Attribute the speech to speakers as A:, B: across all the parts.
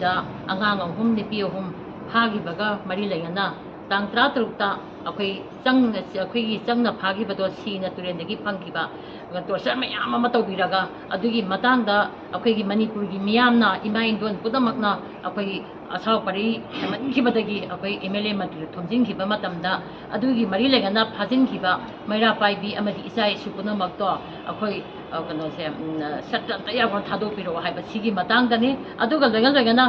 A: ꯑꯁꯤꯗ ꯑꯉꯥꯡ ꯑꯍꯨꯝ ꯅꯨꯄꯤ ꯑꯍꯨꯝ ꯐꯥꯈꯤꯕꯒ ꯃꯔꯤ ꯂꯩꯅꯅ ꯇꯥꯡ 13ꯇ ꯑꯩꯈꯣꯏꯒꯤ ꯆꯪꯅ ꯐꯥꯈꯤꯕꯗꯣ ꯁꯤꯅ ꯇꯨꯔꯦꯟꯗꯒꯤ ꯐꯪꯈꯤꯕ ꯇꯣꯔꯆꯔ ꯃꯌꯥꯝ ꯑꯃ ꯇꯧꯕꯤꯔꯒ ꯑꯗꯨꯒꯤ ꯃꯇꯥꯡꯗ ꯑꯩꯈꯣꯏꯒꯤ ꯃꯅꯤꯄꯨꯔꯒꯤ ꯃꯤꯌꯥꯝꯅ ꯏꯃꯥ ꯏꯟꯗꯣꯟ ꯄꯨꯝꯅꯃꯛꯅ ꯑꯩꯈꯣꯏ ꯑꯁꯥꯎ ꯄꯔꯤ ꯍꯦꯟꯃꯟꯈꯤꯕꯗꯒꯤ ꯑꯩꯈꯣꯏ MLA ꯃꯟꯇ꯭ꯔꯤ ꯊꯣꯝꯖꯤꯟꯈꯤꯕ ꯃꯇꯝꯗ ꯑꯗꯨꯒꯤ ꯃꯔꯤ ꯂꯩꯅꯅ ꯐꯥꯖꯤꯟꯈꯤꯕ ꯃꯩꯔꯥ ꯄꯥꯏꯕꯤ ꯑꯃꯗꯤ ꯏꯆꯥ ꯏꯁꯨ ꯄꯨꯝꯅꯃꯛꯇꯣ ꯑꯩꯈꯣꯏ ꯀꯩꯅꯣꯁꯦ ꯁꯠꯇ ꯑꯝꯇ ꯌꯥꯎꯅ ꯊꯥꯗꯣꯛꯄꯤꯔꯛꯑꯣ ꯍꯥꯏꯕ ꯁꯤꯒꯤ ꯃꯇꯥꯡꯗꯅꯤ ꯑꯗꯨꯒ ꯂꯣꯏꯅꯅ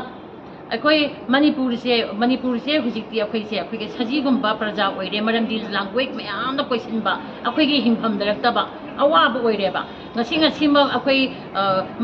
A: ꯑꯩꯈꯣꯏ ꯃꯅꯤꯄꯨꯔꯁꯦ ꯍꯧꯖꯤꯛꯇꯤ ꯑꯩꯈꯣꯏꯒꯤ ꯁꯖꯤꯒꯨꯝꯕ ꯄ꯭ꯔꯖꯥ ꯑꯣꯏꯔꯦ ꯃꯔꯝꯗꯤ ꯂꯥꯡꯒꯣꯏ ꯃꯌꯥꯝꯅ ꯀꯣꯏꯁꯤꯟꯕ ꯑꯩꯈꯣꯏꯒꯤ ꯍꯤꯡꯐꯝ ꯂꯩꯔꯛꯇꯕ ꯑꯋꯥꯕ ꯑꯣꯏꯔꯦꯕ ꯉꯁꯤꯃꯛ ꯑꯩꯈꯣꯏ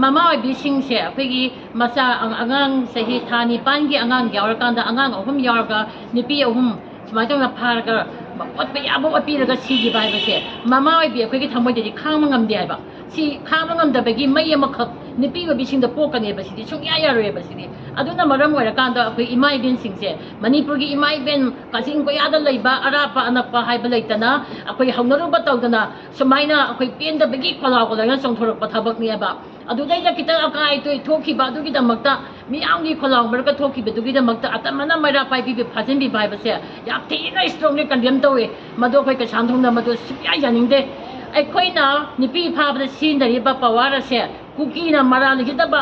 A: ꯃꯃꯥ ꯑꯣꯏꯕꯤꯁꯤꯡꯁꯦ ꯑꯩꯈꯣꯏꯒꯤ ꯃꯆꯥ ꯑꯉꯥꯡ ꯆꯍꯤ ꯊꯥ 9ꯒꯤ ꯑꯉꯥꯡ ꯌꯥꯎꯔꯀꯥꯟꯗ ꯑꯉꯥꯡ 3 ꯌꯥꯎꯔꯒ ꯅꯨꯄꯤ 3 ꯁꯨꯃꯥꯏꯅ ꯇꯧꯅ ꯐꯥꯔꯒ ꯑꯣꯠꯄ ꯌꯥꯕ ꯑꯣꯠꯄꯤꯔꯒ ꯁꯤꯈꯤꯕ ꯍꯥꯏꯕꯁꯦ ꯃꯃꯥ ꯑꯣꯏꯕꯤ ꯑꯩꯈꯣꯏꯒꯤ ꯊꯃꯣꯏꯗꯗꯤ ꯈꯥꯡꯕ ꯉꯝꯗꯦ ꯍꯥꯏꯕ ꯁꯤ ꯈꯥꯡꯕ ꯉꯝꯗꯕꯒꯤ ꯃꯩ ꯑꯃꯈꯛ ꯅꯨꯄꯤ ꯑꯣꯏꯕꯤꯁꯤꯡꯗ ꯄꯣꯛꯀꯅꯦꯕ ꯁꯤꯗꯤ ꯁꯨꯡꯌꯥ ꯌꯥꯔꯣꯏꯕ ꯁꯤꯗꯤ ꯑꯗꯨꯅ ꯃꯔꯝ ꯑꯣꯏꯔꯀꯥꯟꯗ ꯑꯩꯈꯣꯏ ꯏꯃꯥ ꯏꯕꯦꯟꯁꯤꯡꯁꯦ ꯃꯅꯤꯄꯨꯔꯒꯤ ꯏꯃꯥ ꯏꯕꯦꯟ ꯀꯥꯆꯤꯟ ꯀꯣꯏꯌꯥꯗ ꯂꯩꯕ ꯑꯔꯥꯞꯄ ꯑꯅꯛꯄ ꯍꯥꯏꯕ ꯂꯩꯇꯅ ꯑꯩꯈꯣꯏ ꯍꯧꯅꯔꯨꯕ ꯇꯧꯗꯅ ꯁꯨꯃꯥꯏꯅ ꯑꯩꯈꯣই ꯄꯦꯟꯗꯕꯒꯤ ꯈꯣꯜꯂꯥꯎ ꯂꯣꯏꯅ ꯆꯣꯡꯊꯣꯔꯛꯄ ꯊꯕꯛꯅꯦꯕ ꯑꯗꯨꯗꯩꯗ ꯈꯤꯇꯪ ꯑꯀꯥꯏ ꯑꯇꯣꯏ ꯊꯣꯛꯈꯤꯕ ꯑꯗꯨꯒꯤꯗꯃꯛꯇ ꯃꯤꯌꯥꯝꯒꯤ ꯈꯣꯜꯂꯥꯎ ꯃꯔꯛꯇ ꯊꯣꯛꯈꯤꯕꯗꯨꯒꯤꯗꯃꯛꯇ ꯑꯇꯝꯅꯅ ꯃꯩꯔꯥ ꯄꯥꯏꯕꯤ ꯐꯥꯖꯤꯟꯕꯤꯕ ꯍꯥꯏꯕꯁꯦ ꯌꯥꯝ ꯊꯤꯅ ꯁ꯭ꯇꯔꯣꯡꯂꯤ ꯀꯟꯗꯦꯝ ꯇꯧꯋꯤ ꯃꯗꯨ ꯑꯩꯈꯣꯏ ꯀꯩꯁꯥꯝꯊꯣꯡꯗ ꯃꯗꯨ ꯁꯨꯡꯌꯥ ꯌꯥꯅꯤꯡꯗꯦ ꯑꯩꯈꯣꯏꯅ ꯅꯨꯄꯤ ꯐꯥꯕꯗ ꯁꯤꯖꯤꯟꯅꯔꯤꯕ ꯄꯋꯥꯔ ꯑꯁꯦ ꯀꯨꯀꯤꯅ ꯃꯔꯥꯜꯒꯤꯗꯕ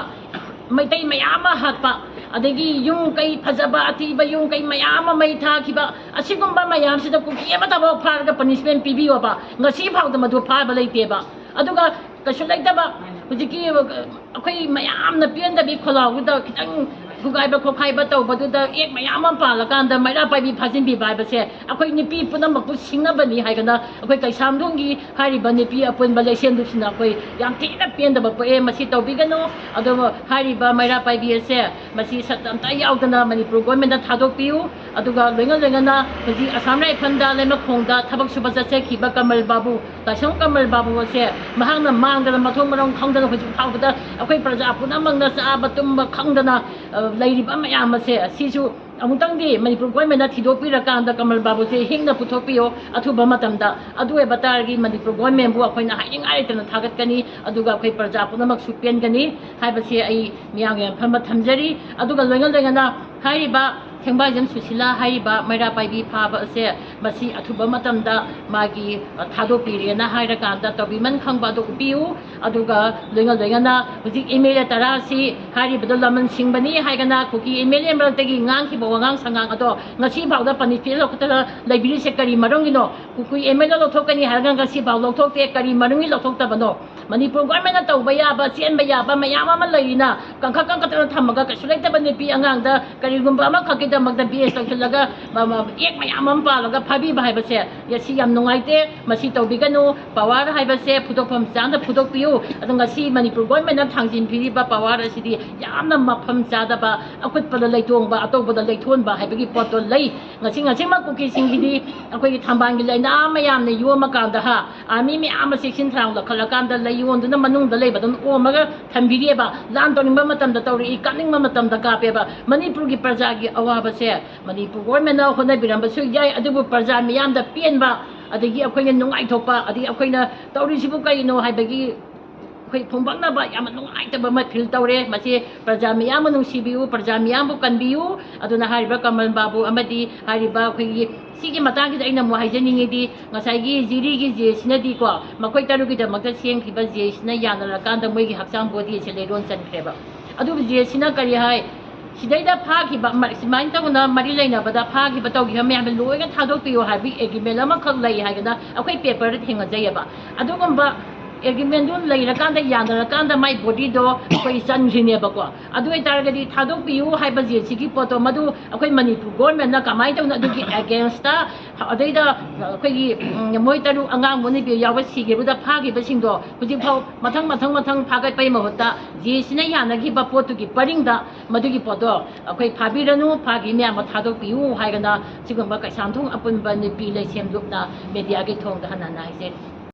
A: ꯃꯩꯇꯩ ꯃꯌꯥꯝ ꯑꯃ ꯍꯥꯠꯄ ꯑꯗꯒꯤ ꯌꯨꯝ ꯀꯩ ꯐꯖꯕ ꯑꯊꯤꯕ ꯌꯨꯝ ꯀꯩ ꯃꯌꯥꯝ ꯑꯃ ꯃꯩ ꯊꯥꯈꯤꯕ ꯑꯁꯤꯒꯨꯝꯕ ꯃꯌꯥꯝꯁꯤꯗ ꯀꯨꯀꯤ ꯑꯃꯇꯐꯥꯎ ꯐꯥꯔꯒ ꯄꯅꯤꯁꯃꯦꯟ ꯄꯤꯕꯤꯌꯣꯕ ꯉꯁꯤ ꯐꯥꯎꯗ ꯃꯗꯨ ꯐꯥꯕ ꯂꯩꯇꯦꯕ ꯑꯗꯨꯒ ꯀꯩꯁꯨ ꯂꯩꯇꯕ ꯍꯧꯖꯤꯛꯀꯤ ꯑꯩꯈꯣꯏ ꯃꯌꯥꯝꯅ ꯄꯦꯟꯗꯕꯤ ꯈꯣꯜꯂꯥꯎꯗꯨꯗ ꯈꯤꯇꯪ ꯊꯨꯒꯥꯏꯕ ꯈꯣꯠꯈꯥꯏꯕ ꯇꯧꯕꯗꯨꯗ ꯑꯦꯛ ꯃꯌꯥꯝ ꯑꯃ ꯄꯥꯜꯂꯀꯥꯟꯗ ꯃꯩꯔꯥ ꯄꯥꯏꯕꯤ ꯐꯥꯖꯤꯟꯕꯤꯕ ꯍꯥꯏꯕꯁꯦ ꯑꯩꯈꯣꯏ ꯅꯨꯄꯤ ꯄꯨꯝꯅꯃꯛꯄꯨ ꯁꯤꯡꯅꯕꯅꯤ ꯍꯥꯏꯗꯅ ꯑꯩꯈꯣꯏ ꯀꯩꯁꯥꯝꯊꯣꯡꯒꯤ ꯍꯥꯏꯔꯤꯕ ꯅꯨꯄꯤ ꯑꯄꯨꯟꯕ ꯂꯩꯁꯦꯟꯗꯨꯁꯤꯅ ꯑꯩꯈꯣꯏ ꯌꯥꯝ ꯊꯤꯅ ꯄꯦꯟꯗꯕ ꯄꯣꯛꯑꯦ ꯃꯁꯤ ꯇꯧꯕꯤꯒꯅꯨ ꯑꯗꯨꯒ ꯍꯥꯏꯔꯤꯕ ꯃꯩꯔꯥ ꯄꯥꯏꯕꯤ ꯑꯁꯦ ꯃꯁꯤ ꯁꯠ ꯑꯝꯇ ꯌꯥꯎꯗꯅ ꯃꯅꯤꯄꯨꯔ ꯒꯣꯔꯃꯦꯟꯗ ꯊꯥꯗꯣꯛꯄꯤꯌꯨ ꯑꯗꯨꯒ ꯂꯣꯏꯅꯅ ꯍꯧꯖꯤꯛ ꯑꯁꯥꯝ ꯔꯥꯏꯐꯜꯗ ꯂꯩꯃꯈꯣꯡꯗ ꯊꯕꯛ ꯁꯨꯕ ꯆꯠꯆꯈꯤꯕ ꯀꯃꯜ ꯕꯥꯕꯨ ꯇꯥꯏꯁꯪ ꯀꯃꯜ ꯕꯥꯕꯨ ꯑꯁꯦ ꯃꯍꯥꯛꯅ ꯃꯥꯡꯗꯅ ꯃꯊꯣꯡ ꯃꯔꯝ ꯈꯪꯗꯅ ꯍꯧꯖꯤꯛ ꯐꯥꯎꯕꯗ ꯑꯩꯈꯣꯏ ꯄ꯭ꯔꯖꯥ ꯄꯨꯝꯅꯃꯛꯅ ꯆꯥꯕ ꯇꯨꯝꯕ ꯈꯪꯗꯅ ꯂꯩꯔꯤꯕ ꯃꯌꯥꯝ ꯑꯁꯦ ꯁꯤꯁꯨ ꯑꯃꯨꯛꯇꯪꯗꯤ ꯃꯅꯤꯄꯨꯔ ꯒꯣꯔꯃꯦꯟꯅ ꯊꯤꯗꯣꯛꯄꯤꯔꯀꯥꯟꯗ ꯀꯃꯜ ꯕꯥꯕꯨꯁꯦ ꯍꯤꯡꯅ ꯄꯨꯊꯣꯛꯄꯤꯌꯣ ꯑꯊꯨꯕ ꯃꯇꯝꯗ ꯑꯗꯨ ꯑꯣꯏꯕ ꯇꯥꯔꯗꯤ ꯃꯅꯤꯄꯨꯔ ꯒꯣꯔꯃꯦꯟꯕꯨ ꯑꯩꯈꯣꯏꯅ ꯍꯥꯏꯅꯤꯡꯉꯥꯏ ꯂꯩꯇꯅ ꯊꯥꯒꯠꯀꯅꯤ ꯑꯗꯨꯒ ꯑꯩꯈꯣꯏ ꯄ꯭ꯔꯖꯥ ꯄꯨꯝꯅꯃꯛꯁꯨ ꯄꯦꯟꯒꯅꯤ ꯍꯥꯏꯕꯁꯦ ꯑꯩ ꯃꯤꯌꯥꯝꯒꯤ ꯃꯐꯝꯗ ꯊꯝꯖꯔꯤ ꯑꯗꯨꯒ ꯂꯣꯏꯅꯅ ꯍꯥꯏꯔꯤꯕ ꯊꯦꯡꯕꯥꯏꯖꯝ ꯁꯨꯁꯤꯂꯥ ꯍꯥꯏꯔꯤꯕ ꯃꯩꯔꯥ ꯄꯥꯏꯕꯤ ꯐꯥꯕ ꯑꯁꯦ ꯃꯁꯤ ꯑꯊꯨꯕ ꯃꯇꯝꯗ ꯃꯥꯒꯤ ꯊꯥꯗꯣꯛꯄꯤꯔꯦꯅ ꯍꯥꯏꯔꯀꯥꯟꯗ ꯇꯧꯕꯤꯃꯟ ꯈꯪꯕ ꯑꯗꯨ ꯎꯠꯄꯤꯌꯨ ꯑꯗꯨꯒ ꯂꯣꯏꯅꯅ ꯍꯧꯖꯤꯛ MLA 10 ꯑꯁꯤ ꯍꯥꯏꯔꯤꯕꯗꯣ ꯂꯃꯟ ꯁꯤꯡꯕꯅꯤ ꯍꯥꯏꯗꯅ ꯀꯨꯀꯤ MLA ꯃꯔꯛꯇꯒꯤ ꯉꯥꯡꯈꯤꯕ ꯋꯥꯉꯥꯡ ꯁꯉꯥꯡ ꯑꯗꯣ ꯉꯁꯤ ꯐꯥꯎꯗ ꯄꯅꯤꯁꯃꯦꯟ ꯂꯧꯈꯠꯇꯅ ꯂꯩꯕꯤꯔꯤꯁꯦ ꯀꯔꯤ ꯃꯔꯝꯒꯤꯅꯣ ꯀꯨꯀꯤ MLA ꯂꯧꯊꯣꯛꯀꯅꯤ ꯍꯥꯏꯔꯒ ꯉꯁꯤ ꯐꯥꯎ ꯂꯧꯊꯣꯛꯇꯦ ꯀꯔꯤ ꯃꯔꯝꯒꯤ ꯂꯧꯊꯣꯛꯇꯕꯅꯣ ꯃꯅꯤꯄꯨꯔ ꯒꯣꯔꯃꯦꯟꯅ ꯇꯧꯕ ꯌꯥꯕ ꯆꯦꯟꯕ ꯌꯥꯕ ꯃꯌꯥꯝ ꯑꯃ ꯂꯩꯔꯤꯅ ꯀꯟꯈꯠꯇꯅ ꯊꯝꯃꯒ ꯀꯩꯁꯨ ꯂꯩꯇꯕ ꯅꯨꯄꯤ ꯑꯉꯥꯡꯗ ꯀꯔꯤꯒꯨꯝꯕ ꯑꯃꯈꯛꯀꯤꯗꯃꯛꯇ BS ꯇꯧꯁꯤꯜꯂꯒ ꯑꯦꯛ ꯃꯌꯥꯝ ꯑꯃ ꯄꯥꯜꯂꯒ ꯐꯥꯕꯤꯕ ꯍꯥꯏꯕꯁꯦ ꯁꯤ ꯌꯥꯝ ꯅꯨꯡꯉꯥꯏꯇꯦ ꯃꯁꯤ ꯇꯧꯕꯤꯒꯅꯨ ꯄꯋꯥꯔ ꯍꯥꯏꯕꯁꯦ ꯐꯨꯗꯣꯛꯐꯝ ꯆꯥꯅ ꯐꯨꯗꯣꯛꯄꯤꯌꯨ ꯑꯗꯣ ꯉꯁꯤ ꯃꯅꯤꯄꯨꯔ ꯒꯣꯔꯃꯦꯟꯅ ꯊꯥꯡꯖꯤꯟꯕꯤꯔꯤꯕ ꯄꯋꯥꯔ ꯑꯁꯤꯗꯤ ꯌꯥꯝꯅ ꯃꯐꯝ ꯆꯥꯗꯕ ꯑꯀꯨꯠꯄꯗ ꯂꯩꯇꯣꯡꯕ ꯑꯇꯧꯕꯗ ꯂꯩꯊꯣꯟꯕ ꯍꯥꯏꯕꯒꯤ ꯄꯣꯠꯇꯣ ꯂꯩ ꯉꯁꯤꯃꯛ ꯀꯨꯀꯤꯁꯤꯡꯒꯤꯗꯤ ꯑꯩꯈꯣꯏꯒꯤ ꯊꯝꯕꯥꯜꯒꯤ ꯂꯩꯅꯥ ꯃꯌꯥꯝꯅ ꯌꯣꯝꯃꯀꯥꯟꯗ ꯑꯥꯔꯃꯤ ꯃꯌꯥꯝ ꯑꯃ ꯆꯦꯛꯁꯤꯟ ꯊꯧꯔꯥꯡ ꯂꯧꯈꯠꯂꯀꯥꯟꯗ ꯂꯩꯌꯣꯟꯗꯨꯅ ꯃꯅꯨꯡꯗ ꯂꯩꯕꯗꯨꯅ ꯑꯣꯝꯃꯒ ꯊꯝꯕꯤꯔꯤꯑꯕ ꯂꯥꯟ ꯇꯧꯅꯤꯡꯕ ꯃꯇꯝꯗ ꯇꯧꯔꯛꯏ ꯀꯥꯞꯅꯤꯡꯕ ꯃꯇꯝꯗ ꯀꯥꯞꯄꯦꯕ ꯃꯅꯤꯄꯨꯔꯒꯤ ꯄ꯭ꯔꯖꯥꯒꯤ ꯑꯋꯥꯕꯁꯦ ꯃꯅꯤꯄꯨꯔ ꯒꯣꯔꯃꯦꯟꯅ ꯍꯣꯠꯅꯕꯤꯔꯝꯕꯁꯨ ꯌꯥꯏ ꯑꯗꯨꯕꯨ ꯄ꯭ꯔꯖꯥ ꯃꯤꯌꯥꯝꯗ ꯄꯦꯟꯕ ꯑꯗꯒꯤ ꯑꯩꯈꯣꯏꯅ ꯅꯨꯡꯉꯥꯏꯊꯣꯛꯄ ꯑꯗꯒꯤ ꯑꯩꯈꯣꯏꯅ ꯇꯧꯔꯤꯁꯤꯕꯨ ꯀꯩꯅꯣ ꯍꯥꯏꯕꯒꯤ ꯑꯩꯈꯣꯏ ꯐꯣꯡꯕꯛꯅꯕ ꯌꯥꯝꯅ ꯅꯨꯡꯉꯥꯏꯇꯕ ꯑꯃ ꯐꯤꯜ ꯇꯧꯔꯦ ꯃꯁꯤ ꯄ꯭ꯔꯖꯥ ꯃꯤꯌꯥꯝꯕꯨ ꯅꯨꯡꯁꯤꯕꯤꯌꯨ ꯄ꯭ꯔꯖꯥ ꯃꯤꯌꯥꯝꯕꯨ ꯀꯟꯕꯤꯌꯨ ꯑꯗꯨꯅ ꯍꯥꯏꯔꯤꯕ ꯀꯃꯜ ꯕꯥꯕꯨ ꯑꯃꯗꯤ ꯍꯥꯏꯔꯤꯕ ꯑꯩꯈꯣꯏꯒꯤ ꯁꯤꯒꯤ ꯃꯇꯥꯡꯁꯤꯗ ꯑꯩꯅ ꯑꯃꯨꯛ ꯍꯥꯏꯖꯅꯤꯡꯉꯤꯗꯤ ꯉꯁꯥꯏꯒꯤ ꯖꯤꯔꯤꯒꯤ ꯖꯦꯁꯤꯅꯗꯤꯀꯣ ꯃꯈꯣꯏ 6ꯒꯤꯗꯃꯛꯇ ꯁꯦꯝꯈꯤꯕ ꯖꯦꯁꯤꯅ ꯌꯥꯅꯔꯀꯥꯟꯗ ꯃꯣꯏꯒꯤ ꯍꯛꯆꯥꯡ ꯕꯣꯗꯤ ꯑꯁꯤ ꯂꯩꯔꯣꯟ ꯆꯟꯈ꯭ꯔꯦꯕ ꯑꯗꯨꯕꯨ ꯖꯦꯁꯤꯅ ꯀꯔꯤ ꯍꯥꯏ ꯁꯤꯗꯩꯗ ꯐꯥꯈꯤꯕ ꯁꯨꯃꯥꯏꯅ ꯇꯧꯅ ꯃꯔꯤ ꯂꯩꯅꯕꯗ ꯐꯥꯈꯤꯕ ꯇꯧꯈꯤꯕ ꯃꯌꯥꯝꯗ ꯂꯣꯏꯅ ꯊꯥꯗꯣꯛꯄꯤꯌꯨ ꯍꯥꯏꯕꯒꯤ ꯑꯦꯒ꯭ꯔꯤꯃꯦꯟ ꯑꯃꯈꯛ ꯂꯩ ꯍꯥꯏꯗꯅ ꯑꯩꯈꯣꯏ ꯄꯦꯄꯔꯗ ꯊꯦꯡꯅꯖꯩꯑꯕ ꯑꯗꯨꯒꯨꯝꯕ ꯑꯦꯒ꯭ꯔꯤꯃꯦꯟꯗꯨ ꯂꯩꯔꯀꯥꯟꯗ ꯌꯥꯅꯔꯀꯥꯟꯗ ꯃꯥꯏ ꯕꯣꯗꯤꯗꯣ ꯑꯩꯈꯣꯏ ꯆꯟꯈ꯭ꯔꯤꯅꯦꯕꯀꯣ ꯑꯗꯨ ꯑꯣꯏꯇꯥꯔꯒꯗꯤ ꯊꯥꯗꯣꯛꯄꯤꯌꯨ ꯍꯥꯏꯕ ꯖꯦꯁꯤꯒꯤ ꯄꯣꯠꯇꯣ ꯃꯗꯨ ꯑꯩꯈꯣꯏ ꯃꯅꯤꯄꯨꯔ ꯒꯣꯔꯃꯦꯟꯅ ꯀꯃꯥꯏꯅ ꯇꯧꯅ ꯑꯗꯨꯒꯤ ꯑꯦꯒꯦꯟꯁꯇ ꯑꯗꯩꯗ ꯑꯩꯈꯣꯏꯒꯤ ꯃꯣꯏ 6 ꯑꯉꯥꯡ ꯅꯨꯄꯤ ꯌꯥꯎꯕ ꯁꯤꯈꯤꯕꯗ ꯐꯥꯈꯤꯕꯁꯤꯡꯗோ ꯍꯧꯖꯤꯛꯐꯥꯎ ꯃꯊꯪ ꯐꯥꯒꯠꯄꯒꯤ ꯃꯍꯨꯠꯇ ꯖꯦꯁꯤꯅ ꯌꯥꯅꯈꯤꯕ ꯄꯣꯠꯇꯨꯒꯤ ꯄꯔꯤꯡꯗ ꯃꯗꯨꯒꯤ ꯄꯣꯠꯇꯣ ꯑꯩꯈꯣꯏ ꯐꯥꯕꯤꯔꯅꯨ ꯐꯥꯈꯤ ꯃꯌꯥꯝ ꯑꯃ ꯊꯥꯗꯣꯛꯄꯤꯌꯨ ꯍꯥꯏꯗꯅ ꯁꯤꯒꯨꯝꯕ ꯀꯩꯁꯥꯝꯊꯣꯡ ꯑꯄꯨꯟꯕ ꯅꯨꯄꯤ ꯂꯩꯁꯦꯝ ꯂꯨꯞꯅ ꯃꯦꯗꯤꯌꯥꯒꯤ ꯊꯣꯡꯗ ꯍꯟꯅ ꯍꯥꯏꯖꯔꯤ